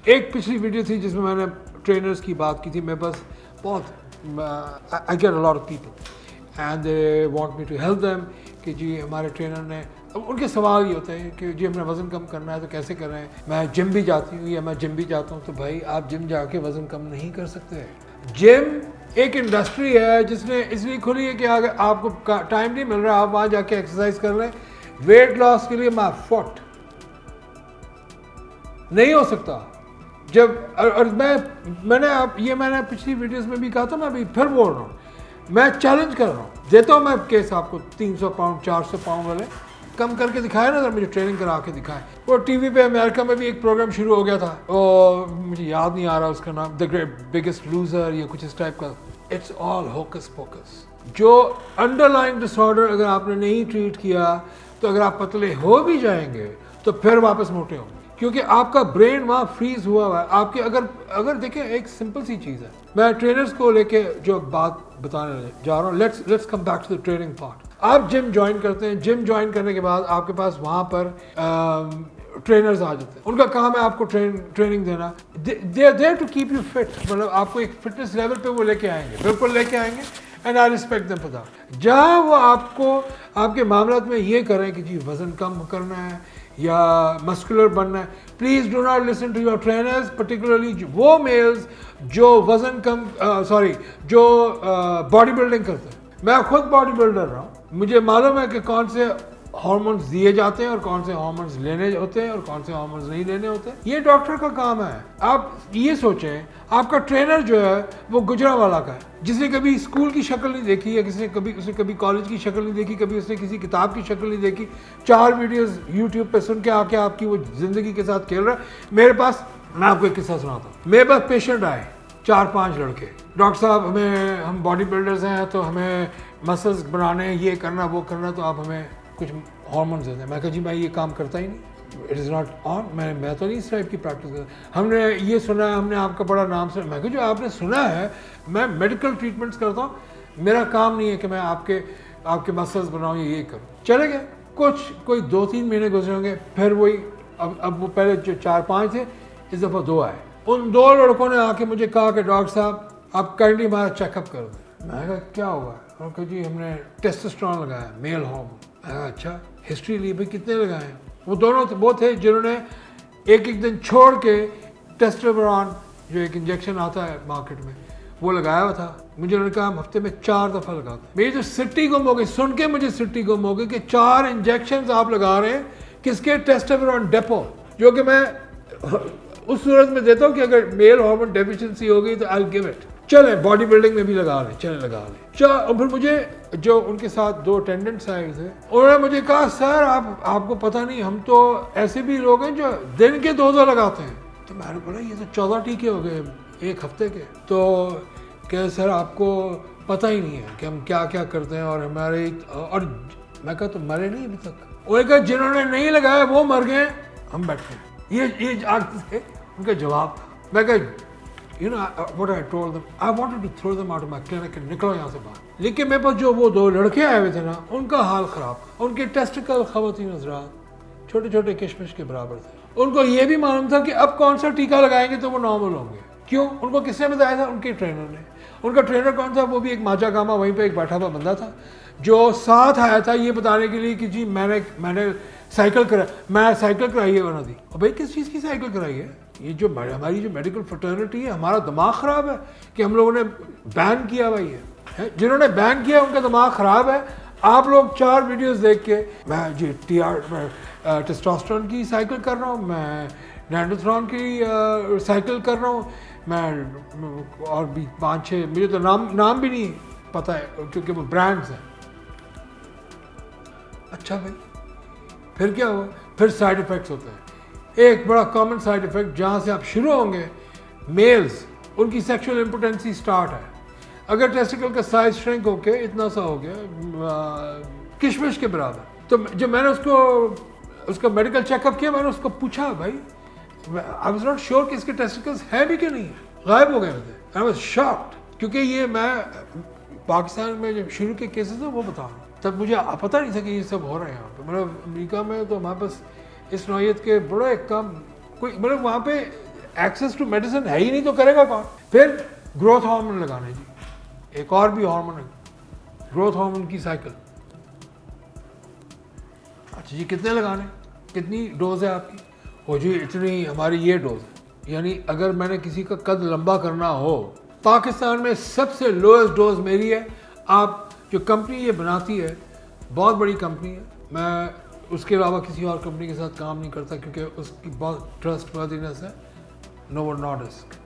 ایک پچھلی ویڈیو تھی جس میں میں نے ٹرینرز کی بات کی تھی. میرے پاس بہت I get a lot of people and they want me to help them کہ جی ہمارے ٹرینر نے, ان کے سوال یہ ہوتے ہیں کہ جی ہم نے وزن کم کرنا ہے تو کیسے کریں. میں جم بھی جاتی ہوں یا میں جم بھی جاتا ہوں. تو بھائی آپ جم جا کے وزن کم نہیں کر سکتے. جم ایک انڈسٹری ہے جس نے اس لیے کھلی ہے کہ اگر آپ کو ٹائم نہیں مل رہا آپ وہاں جا کے ایکسرسائز کر لیں. ویٹ لاس کے لیے فٹ نہیں ہو سکتا. جب اور میں نے پچھلی ویڈیوز میں بھی کہا تھا, میں ابھی پھر بول رہا ہوں, میں چیلنج کر رہا ہوں, دیتا ہوں میں کیس آپ کو 300 پاؤنڈ 400 پاؤنڈ والے کم کر کے دکھائے نا, مجھے ٹریننگ کرا کے دکھائے. وہ ٹی وی پہ امریکہ میں بھی ایک پروگرام شروع ہو گیا تھا, مجھے یاد نہیں آ رہا اس کا نام, دا بگیسٹ لوزر یا کچھ اس ٹائپ کا. It's all hocus pocus. جو انڈر لائن ڈس آرڈر اگر آپ نے نہیں ٹریٹ کیا تو اگر آپ پتلے ہو بھی جائیں گے تو پھر واپس موٹے ہوں گے, کیونکہ آپ کا برین وہاں فریز ہوا ہوا ہے. آپ کے اگر دیکھیں ایک سمپل سی چیز ہے, میں ٹرینرز کو لے کے جو بات بتانے جا رہا ہوں, let's come back to the training part. آپ جم جوائن کرتے ہیں, جم جوائن کرنے کے بعد آپ کے پاس وہاں پر ٹرینرز آ جاتے ہیں. ان کا کام ہے آپ کو ٹریننگ دینا. They are there to keep you fit, مطلب آپ کو ایک فٹنس لیول پہ وہ لے کے آئیں گے, بالکل لے کے آئیں گے. And I respect them for that. جہاں وہ آپ کو آپ کے معاملات میں یہ کریں کہ جی وزن کم کرنا ہے یا مسکولر بننا ہے, please do not listen to your trainers, particularly وہ میلز جو وزن کم جو باڈی بلڈنگ کرتے ہیں. میں خود باڈی بلڈر رہا ہوں, مجھے معلوم ہے کہ کون سے ہارمونز دیے جاتے ہیں اور کون سے ہارمونز لینے ہوتے ہیں اور کون سے ہارمونز نہیں لینے ہوتے. یہ ڈاکٹر کا کام ہے. آپ یہ سوچیں آپ کا ٹرینر جو ہے وہ گجرانوالہ کا ہے, جس نے کبھی اسکول کی شکل نہیں دیکھی, یا اس نے کبھی کالج کی شکل نہیں دیکھی, کبھی اس نے کسی کتاب کی شکل نہیں دیکھی, 4 ویڈیوز یوٹیوب پہ سن کے آ کے آپ کی وہ زندگی کے ساتھ کھیل رہا ہے. میرے پاس, میں آپ کو ایک قصہ سناتا ہوں, میرے پاس پیشنٹ آئے 4-5 لڑکے, ڈاکٹر صاحب ہم باڈی بلڈرز ہیں تو ہمیں مسلز بنانے ہیں, یہ کرنا وہ کرنا, تو آپ ہمیں کچھ ہارمونز دیتے ہیں. میں کہا جی میں یہ کام کرتا ہی نہیں, اٹ از ناٹ آن, میں تو نہیں اس ٹائپ کی پریکٹس کرتا. ہم نے یہ سنا ہے, ہم نے آپ کا بڑا نام سنا. میں کہا جو آپ نے سنا ہے, میں میڈیکل ٹریٹمنٹس کرتا ہوں, میرا کام نہیں ہے کہ میں آپ کے مسلز بناؤں یا یہ کروں. چلے گئے, کوئی 2-3 مہینے گزرے ہوں گے, پھر وہی اب وہ پہلے جو 4-5 تھے, اس دفعہ 2 آئے. ان 2 لڑکوں نے آ کے مجھے کہا کہ ڈاکٹر صاحب آپ کائنڈلی ہمارا چیک اپ کر دیں. میں نے کہا کیا ہوا؟ انہوں نے کہا جی ہم نے ٹیسٹوسٹرون لگایا, میل ہارمون. میں کہا اچھا, ہسٹری لی بھائی کتنے لگائے ہیں؟ وہ دونوں وہ تھے جنہوں نے ایک دن چھوڑ کے ٹیسٹوسٹرون جو ایک انجیکشن آتا ہے مارکیٹ میں وہ لگایا ہوا تھا. مجھے انہوں نے کہا ہم ہفتے میں 4 دفعہ لگاتے ہیں. میری تو سٹی گم ہو گئی, سن کے مجھے سٹی گم ہو گئی کہ 4 انجیکشنز آپ لگا رہے ہیں کس کے؟ ٹیسٹوسٹرون ڈیپو, جو کہ میں اس صورت میں دیتا ہوں کہ اگر میل ہارمون ڈیفیشنسی ہو گئی تو آئی گیو اٹ. چلیں باڈی بلڈنگ میں بھی لگا لیں, چلیں لگا لیں. اور پھر مجھے جو ان کے ساتھ 2 اٹینڈنٹس آئے تھے, انہوں نے مجھے کہا سر آپ کو پتہ نہیں, ہم تو ایسے بھی لوگ ہیں جو دن کے 2 لگاتے ہیں. تو میں نے بولا یہ تو 14 ٹیکے ہو گئے ایک ہفتے کے. تو کہ سر آپ کو پتہ ہی نہیں ہے کہ ہم کیا کیا کرتے ہیں, اور ہمارے اور میں کہا تو مرے نہیں ابھی تک. انہوں نے کہا جنہوں نے نہیں لگایا وہ مر گئے, ہم بیٹھے. یہ ان کا جواب تھا. میں کہا you know what I told them, I wanted to throw them out of my clinic and نکلو یہاں سے باہر. لیکن میرے پاس جو وہ 2 لڑکے آئے ہوئے تھے نا, ان کا حال خراب. ان کے ٹیسٹیکل خواتین حضرات چھوٹے چھوٹے کشمش کے برابر تھے. ان کو یہ بھی معلوم تھا کہ اب کون سا ٹیکہ لگائیں گے تو وہ نارمل ہوں گے. کیوں؟ ان کو کس نے بتایا تھا؟ ان کے ٹرینر نے. ان کا ٹرینر کون تھا؟ وہ بھی ایک ماجا گاما وہیں پہ ایک بیٹھا ہوا بندہ تھا جو ساتھ آیا تھا یہ بتانے کے لیے کہ جی میں نے سائیکل کرائی ہے. انہوں نے دی, اور بھائی کس چیز کی سائیکل کرائی ہے؟ یہ جو ہماری جو میڈیکل فرٹرنٹی ہے, ہمارا دماغ خراب ہے کہ ہم لوگوں نے بین کیا ہوا یہ ہے. جنہوں نے بین کیا ان کا دماغ خراب ہے. آپ لوگ 4 ویڈیوز دیکھ کے میں جی ٹیسٹوسٹرون کی سائیکل کر رہا ہوں, میں نینڈوتھرون کی سائیکل کر رہا ہوں, میں اور بھی 5-6 مجھے تو نام بھی نہیں پتہ ہے کیونکہ وہ برانڈز ہیں. اچھا بھائی پھر کیا ہوا؟ پھر سائیڈ افیکٹس ہوتے ہیں. ایک بڑا کامن سائیڈ افیکٹ جہاں سے آپ شروع ہوں گے, میلز ان کی سیکشول امپوٹنسی سٹارٹ ہے. اگر ٹیسٹیکل کا سائز شرنک ہو کے اتنا سا ہو گیا کشمش کے برابر, تو جب میں نے اس کا میڈیکل چیک اپ کیا, میں نے اس کو پوچھا بھائی آئی واز ناٹ شیور کہ اس کے ٹیسٹیکلز ہیں بھی کہ نہیں, غائب ہو گئے تھے. آئی واز شاکڈ, کیونکہ یہ میں پاکستان میں جب شروع کے کیسز ہیں وہ بتا رہا ہوں, تب مجھے پتہ نہیں تھا کہ یہ سب ہو رہے ہیں یہاں پہ. مطلب امریکہ میں تو ہمارے پاس اس نوعیت کے بڑے کم کوئی, مطلب وہاں پہ एक्सेस टू मेडिसिन है ही नहीं तो करेगा कौन? फिर ग्रोथ हार्मोन लगाने जी, एक और भी हार्मोन है, ग्रोथ हार्मोन की साइकिल। अच्छा जी, कितने लगाने, कितनी डोज है आपकी? हो जी इतनी हमारी ये डोज है। यानी अगर मैंने किसी का कद लंबा करना हो, पाकिस्तान में सबसे लोएस्ट डोज मेरी है। आप जो कंपनी ये बनाती है, बहुत बड़ी कंपनी है, मैं उसके अलावा किसी और कंपनी के साथ काम नहीं करता क्योंकि उसकी बहुत ट्रस्ट वर्दीनेस है, नोवो नॉर्डिस्क।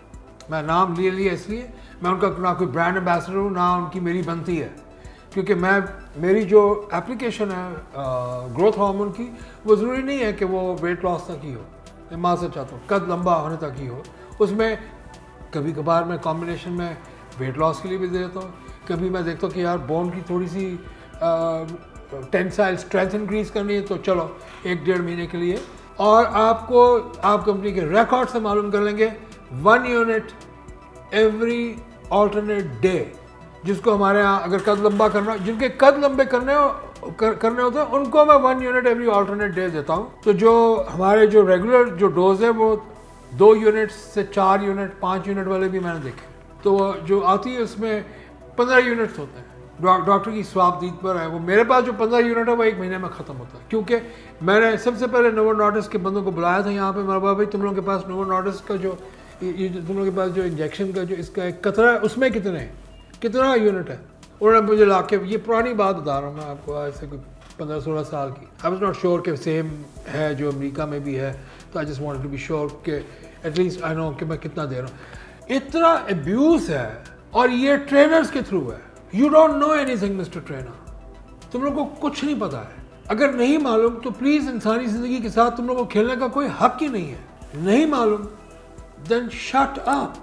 मैं नाम ले लिया इसलिए, मैं उनका ना कोई ब्रांड एम्बेसडर हूँ ना उनकी मेरी बनती है, क्योंकि मेरी जो एप्लीकेशन है ग्रोथ हार्मोन की, वो ज़रूरी नहीं है कि वो वेट लॉस तक ही हो, मैं माँ से चाहता हूँ कद लंबा होने तक ही हो। उसमें कभी कभार मैं कॉम्बिनेशन में वेट लॉस के लिए भी दे देता हूँ, कभी मैं देखता हूँ कि यार बोन की थोड़ी सी टेंसाइल स्ट्रेंथ इंक्रीज़ करनी है तो चलो 1-1.5 महीने के लिए। और आपको आप कंपनी के रिकॉर्ड से मालूम कर लेंगे 1 यूनिट एवरी ऑल्टरनेट डे, जिसको हमारे यहाँ अगर कद लंबा करना, जिनके कद लंबे करने होते हैं उनको मैं 1 यूनिट एवरी ऑल्टरनेट डे देता हूँ। तो जो हमारे जो रेगुलर जो डोज है वो 2 यूनिट से 4 यूनिट 5 यूनिट वाले भी मैंने देखे, तो जो आती है उसमें 15 यूनिट्स होते हैं। डॉक्टर की स्वाबदीद पर है वो, मेरे पास जो 15 यूनिट है वो 1 महीने में ख़त्म होता है, क्योंकि मैंने सबसे पहले नोवो नॉर्डिस्क के बंदों को बुलाया था यहाँ पे, मेरा भाई तुम लोगों के पास नोवो नॉर्डिस्क का जो ये तुम लोगों के पास जो इंजेक्शन का जो इसका एक कतरा है उसमें कितना यूनिट है? उन्होंने मुझे ला के, ये पुरानी बात बता रहा हूँ मैं आपको, आज से कोई 15-16 साल की। आई वाज नॉट श्योर कि सेम है जो अमेरिका में भी है, तो I just wanted to be sure कि एटलीस्ट आई नो कि मैं कितना दे रहा हूँ। इतना अब्यूज़ है और ये ट्रेनर्स के थ्रू है। You don't know anything mister trainer, तुम लोग को कुछ नहीं पता है। अगर नहीं मालूम तो प्लीज़ इंसानी ज़िंदगी के साथ तुम लोग को खेलने का कोई हक ही नहीं है। नहीं मालूम then shut up,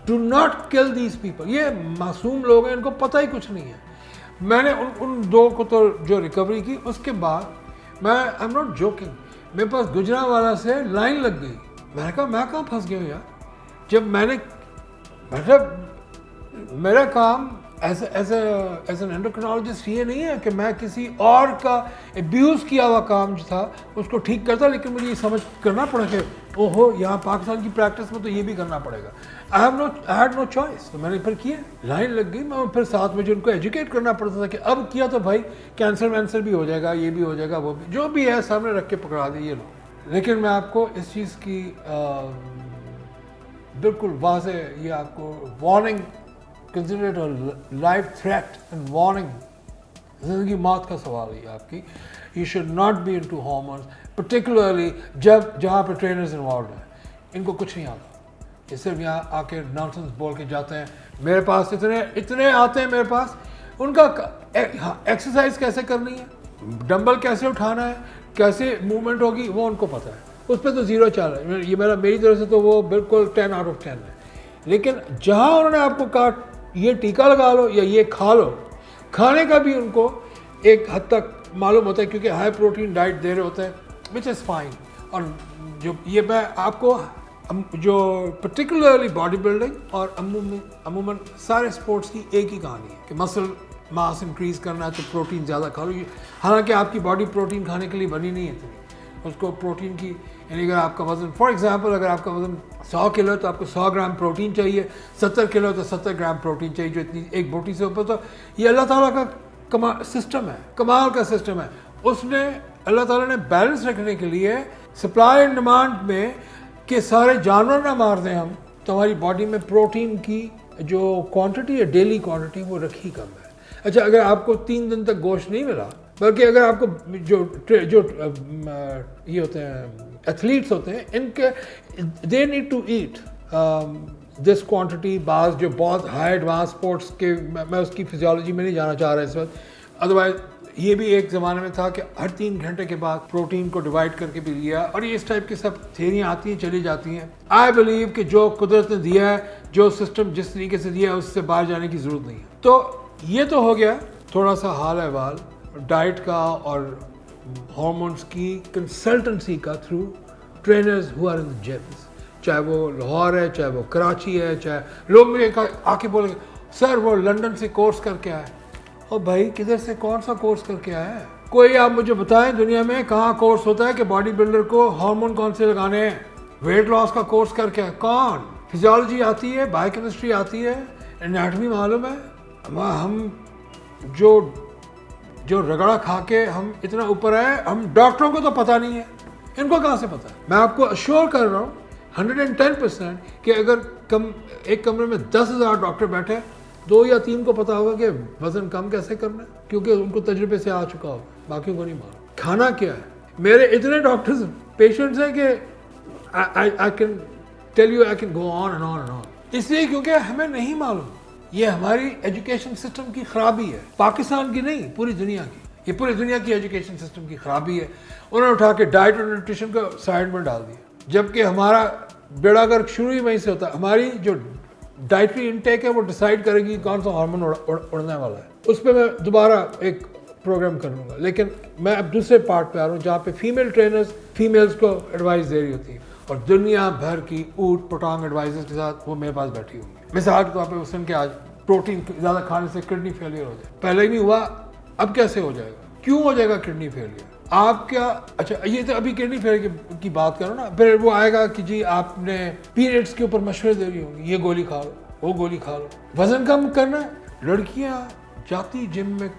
do not kill these people. ये मासूम लोग हैं, इनको पता ही कुछ नहीं है। मैंने उन दो को तो जो रिकवरी की, उसके बाद मैं आई एम नॉट जोकिंग, मेरे पास गुजरांवाला से लाइन लग गई। मैंने कहा मैं कहाँ फंस गया हूँ यार, जब मैंने मतलब मेरा काम एज एन एंडोक्रिनोलॉजिस्ट ये नहीं है कि मैं किसी और का एब्यूज़ किया हुआ काम जो था उसको ठीक करता, लेकिन मुझे ये समझ करना पड़ा कि ओहो यहाँ पाकिस्तान की प्रैक्टिस में तो ये भी करना पड़ेगा। आई हैड नो चॉइस, तो मैंने फिर किया, लाइन लग गई। मैं फिर साथ में जो उनको एजुकेट करना पड़ता था कि अब किया तो भाई कैंसर वैंसर भी हो जाएगा, ये भी हो जाएगा, वो भी, जो भी है सामने रख के पकड़ा दी ये लोग। लेकिन मैं आपको इस चीज़ की बिल्कुल वाज़ेह ये आपको warning, consider it a life threat and warning, ज़िंदगी मौत का सवाल है आपकी। You should not be into hormones, particularly जहाँ पे ट्रेनर्स इन्वॉल्व हैं। इनको कुछ नहीं आता, ये सिर्फ यहाँ आके नॉनसेंस बोल के जाते हैं। मेरे पास इतने आते हैं मेरे पास, उनका एक्सरसाइज कैसे करनी है, डंबल कैसे उठाना है, कैसे मूवमेंट होगी, वो उनको पता है। उस पर तो ज़ीरो चल रहा है, ये मेरी तरफ से तो वो बिल्कुल 10 out of 10 है। लेकिन जहाँ उन्होंने आपको कहा ये टीका लगा लो या ये खा लो, खाने का भी उनको एक हद तक मालूम होता है, क्योंकि हाई प्रोटीन डाइट दे रहे होते हैं, विच इज़ फाइन। और जो ये मैं आपको जो पर्टिकुलरली बॉडी बिल्डिंग और अमूमन सारे स्पोर्ट्स की एक ही कहानी है कि मसल मास इंक्रीज करना है तो प्रोटीन ज़्यादा खा लो। हालांकि आपकी बॉडी प्रोटीन खाने के लिए बनी नहीं है इतनी, उसको प्रोटीन की, यानी अगर आपका वज़न फॉर एग्जांपल अगर आपका वज़न 100 किलो है तो आपको 100 ग्राम प्रोटीन चाहिए, 70 किलो तो 70 ग्राम प्रोटीन चाहिए, जो इतनी एक बोटी से ऊपर। तो ये अल्लाह ताला का सिस्टम है, कमाल का सिस्टम है। उसने अल्लाह ताला ने बैलेंस रखने के लिए सप्लाई एंड डिमांड में कि सारे जानवर ना मार दें हम, तो हमारी बॉडी में प्रोटीन की जो क्वांटिटी है, डेली क्वांटिटी, वो रखी कम है। अच्छा, अगर आपको 3 दिन तक गोश्त नहीं मिला, बल्कि अगर आपको जो ये होते हैं एथलीट्स होते हैं, इनके they need to eat this quantity. बाज जो बहुत हाई एडवांस स्पोर्ट्स के, मैं उसकी फिजियोलॉजी में नहीं जाना चाह रहा इस वक्त, अदरवाइज ये भी एक ज़माने में था कि हर 3 घंटे के बाद प्रोटीन को डिवाइड करके भी लिया, और ये इस टाइप की सब थियरियाँ आती हैं चली जाती हैं। आई बिलीव कि जो कुदरत ने दिया है, जो सिस्टम जिस तरीके से दिया है, उससे बाहर जाने की ज़रूरत नहीं है। तो ये तो हो गया थोड़ा सा हाल अहवाल डाइट का और हार्मोन्स की कंसल्टेंसी का through trainers who are in the gyms, चाहे वो लाहौर है, चाहे वो कराची है, चाहे लोग मुझे आके बोलेंगे सर वो लंदन से कोर्स करके आए। और भाई किधर से कौन सा कोर्स करके आया है? कोई आप मुझे बताएं दुनिया में कहाँ कोर्स होता है कि बॉडी बिल्डर को हार्मोन कौन से लगाने हैं? वेट लॉस का कोर्स करके कौन? फिजियोलॉजी आती है, बायोकेमिस्ट्री आती है, एनाटॉमी मालूम है, हम जो रगड़ा खा के हम इतना ऊपर आए, हम डॉक्टरों को तो पता नहीं है, इनको कहाँ से पता है? मैं आपको अश्योर कर रहा हूँ 110% कि अगर एक कमरे में 10,000 डॉक्टर बैठे, 2 या 3 को पता होगा कि वजन कम कैसे करना है, क्योंकि उनको तजुर्बे से आ चुका होगा, बाकियों को नहीं मालूम। खाना क्या है? मेरे इतने डॉक्टर्स पेशेंट्स हैं कि I can tell you, I can go on and on and on. इसलिए क्योंकि हमें नहीं मालूम। ये हमारी एजुकेशन सिस्टम की खराबी है, पाकिस्तान की नहीं, पूरी दुनिया की। ये पूरी दुनिया की एजुकेशन सिस्टम की खराबी है। उन्होंने उठा के डाइट और न्यूट्रिशन को साइड में डाल दिया, जबकि हमारा बेड़ा गर्क शुरू ही वहीं से होता है। हमारी जो डाइटरी इनटेक है वो डिसाइड करेगी कौन सा हार्मोन उड़ने वाला है। उस पर मैं दोबारा एक प्रोग्राम कर लूँगा, लेकिन मैं अब दूसरे पार्ट पे आ रहा हूँ जहाँ पे फीमेल ट्रेनर्स फीमेल्स को एडवाइस दे रही होती है, और दुनिया भर की ऊट पटांग एडवाइजर्स के साथ वो मेरे पास बैठी होंगी। मिसाल के तौर पर उसने कि आज प्रोटीन ज़्यादा खाने से किडनी फेलियर हो जाए, पहले ही नहीं हुआ, अब कैसे हो जाएगा? क्यों हो जाएगा किडनी फेलियर? आप क्या, अच्छा ये तो अभी किडनी फेलियर की बात करो ना, फिर वो आएगा कि जी आपने पीरियड्स के ऊपर मशवरे दे रही होंगी, ये गोली खा लो, वो गोली खा लो। वजन कम करना है, लड़कियां जाती जिम में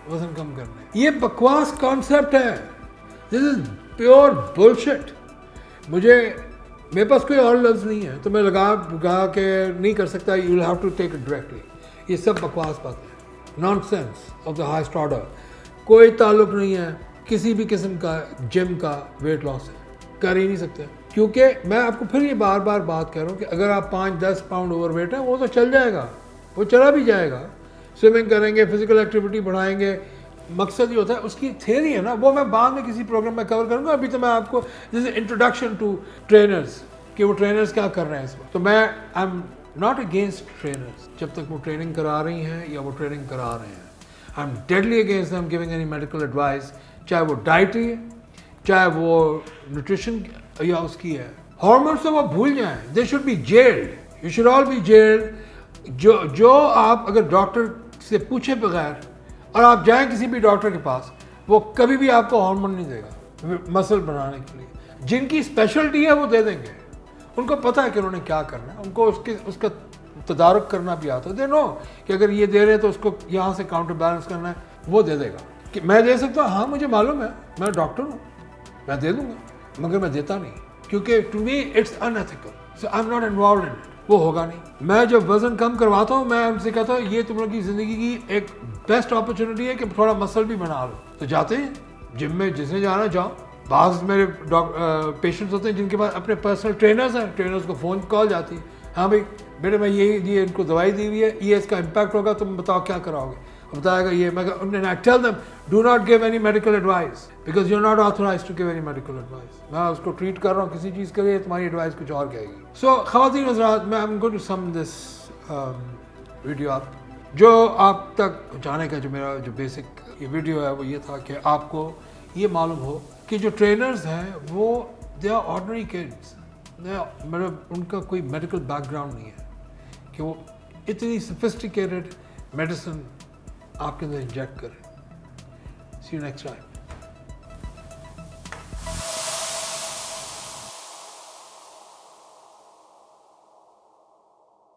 वजन कम करने, ये बकवास कॉन्सेप्ट है। This is pure bullshit. मेरे पास कोई और लफ्ज़ नहीं है, तो मैं लगा के नहीं कर सकता। You will have to take it directly. ये सब बकवास बात है, nonsense of the highest order. कोई ताल्लुक नहीं है किसी भी किस्म का जिम का वेट लॉस से, कर ही नहीं सकते। क्योंकि मैं आपको फिर ये बार बार बात कर रहा हूँ कि अगर आप 5-10 पाउंड ओवर वेट है, वो तो चल जाएगा, वो चला भी जाएगा। स्विमिंग करेंगे, फिजिकल एक्टिविटी बढ़ाएंगे, मकसद ये होता है। उसकी थ्योरी है ना, वो मैं बाद में किसी प्रोग्राम में कवर करूँगा। अभी तो मैं आपको जैसे इंट्रोडक्शन टू ट्रेनर्स, कि वो ट्रेनर्स क्या कर रहे हैं इस वक्त। तो मैं I am not against trainers, जब तक वो ट्रेनिंग करा रही हैं या वो ट्रेनिंग करा रहे हैं। I am deadly against them giving any medical advice, चाहे वो डाइटरी है, चाहे वो न्यूट्रिशन या उसकी है। हार्मोन्स तो वो भूल जाएं, they should be gelled, you should all B gelled. जो आप अगर डॉक्टर से पूछे बगैर और आप जाएं किसी भी डॉक्टर के पास, वो कभी भी आपको हार्मोन नहीं देगा मसल बनाने के लिए। जिनकी स्पेशलिटी है वो दे देंगे, उनको पता है कि उन्होंने क्या करना है, उनको उसका तदारुक करना भी आता है। दे नो कि अगर ये दे रहे हैं तो उसको यहाँ से काउंटर बैलेंस करना है, वो दे देगा। कि मैं दे सकता हूँ, हाँ मुझे मालूम है, मैं डॉक्टर हूँ, मैं दे दूंगा, मगर मैं देता नहीं, क्योंकि to me it's unethical, so I am not involve in it. वो होगा नहीं। मैं जब वजन कम करवाता हूँ, मैं उनसे कहता हूँ ये तुम लोग की ज़िंदगी की एक बेस्ट अपॉर्चुनिटी है कि थोड़ा मसल भी बना लो। तो जाते हैं जिम में, जिसने जाना जाओ। बाज़ मेरे पेशेंट्स होते हैं जिनके पास अपने पर्सनल ट्रेनर्स हैं, ट्रेनर्स को फ़ोन कॉल जाती है, हाँ भाई बेटे मैं ये इनको दवाई दी हुई है, ये इसका इम्पैक्ट होगा, तुम बताओ क्या कराओगे। बताएगा ये, मैं I tell them do not give any medical advice because you are not authorised to give any medical advice. मैं उसको ट्रीट कर रहा हूँ किसी चीज़ के लिए, तुम्हारी एडवाइस कुछ और कहेगी। सो ख़वातीन हज़रात, मैं I am going to sum this video up. जो आप तक पहुँचाने का जो मेरा जो बेसिक ये वीडियो है वो ये था कि आपको ये मालूम हो कि जो ट्रेनर्स हैं वो दे आर ऑर्डिनरी किड्स, मतलब उनका कोई मेडिकल बैकग्राउंड नहीं है कि वो इतनी सोफिस्टिकेटेड मेडिसिन आपके अंदर इंजेक्ट करें। सी यू नेक्स्ट टाइम।